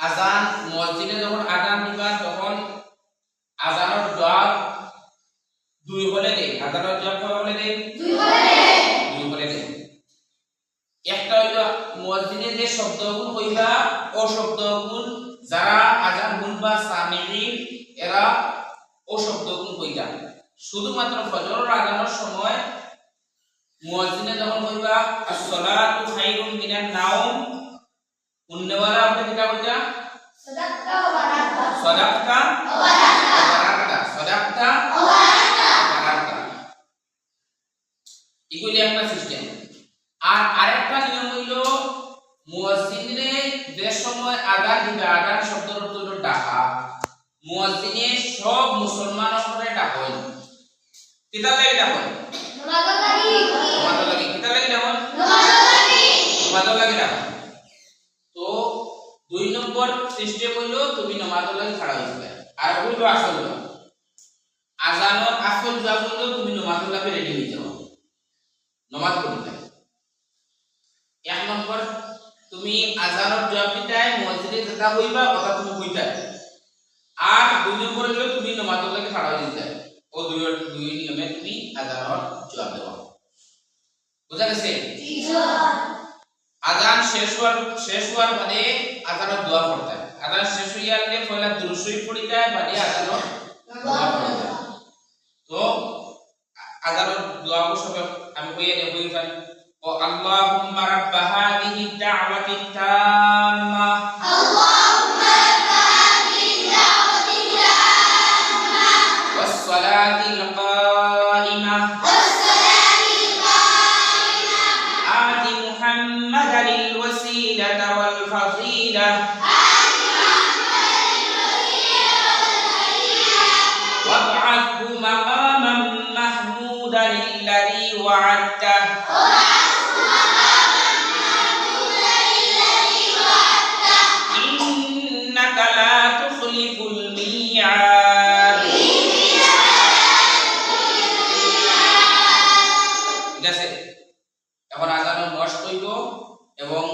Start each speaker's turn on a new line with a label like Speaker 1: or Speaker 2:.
Speaker 1: আজান মসজিদে যখন আজান দিবা তখন আজানের জবাব দুই হলে দেই। আজানের জবাব কয় হলে দেই? দুই হলে দেই। একটা হইল মসজিদে যে শব্দগুলো কইবা ও শব্দগুলো যারা আজান শুনবা সামিঈন এরা ও শব্দগুলো কইতা। শুধুমাত্র ফজরের আজানের সময় মুয়াজ্জিনে যখন কইবা as-salatu খায়রুম মিনান নাওম উন্নওয়ালা আপনি কিটা কইতা সাদাক্তা ওয়া বারাকা সাদাক্তা ওয়া বারাকা সাদাক্তা ওয়া বারাকা এগুলি একটা সিস্টেম। আর আরেকটা নিয়ম হইল মুয়াজ্জিনে যে সময় আযান দিবে আযান শব্দের অর্থ হলো ডাকা। মুয়াজ্জিনে সব মুসলমানের উপরে ডাকয় কিটা লাগে ডাকয় নামাজ লাগি কিটা লাগে ডাকয় নামাজ লাগি ডাকয়। তো দুই নম্বর সিস্টেম হইল তুমি নামাজ লাগি খাড়া হইবে। আর হইল আসল আযানের আসল জবাব হইল তুমি নামাজ লাগি রেডি হই যাও নামাজ পড়িতে। এক নম্বর তুমি আযানের জবাব দিতাই মসজিদে যেটা হইবা কথা তুমি কইতা। আর দুই নম্বর হইল তুমি নামাজ লাগি খাড়া হই যাও। ও দুই নিয়মে তুমি আযানের জবাব দেবা। বুঝা গেছে? জি স্যার। আযান শেষ হওয়ার বাদে আযানের দোয়া পড়তে হয়। আযান শেষ হইয়া গেলে পয়লা দুরূদ শরীফ পড়িতে হয় বাদে আযানের দোয়া পড়িতে হয়। তো আযানের দোয়াগুলো সব আমি কইয়া দেব কইতাম ও আল্লাহুম্মা রাব্বা হাযিহি দা'ওয়াতি তাম্মা আল্লাহুম্মা রাব্বা হাযিহি দা'ওয়াতি তাম্মা ওয়াস সালাতিল কাইমা মুহাম্মাদানিল ওয়াসিলাতা ওয়াল ফাযিলা وابعثه مقاما محمودا الذي وعدته إنك لا تخلف الميعاد ঠিক আছে। এখন আযানের মশ কইব এবং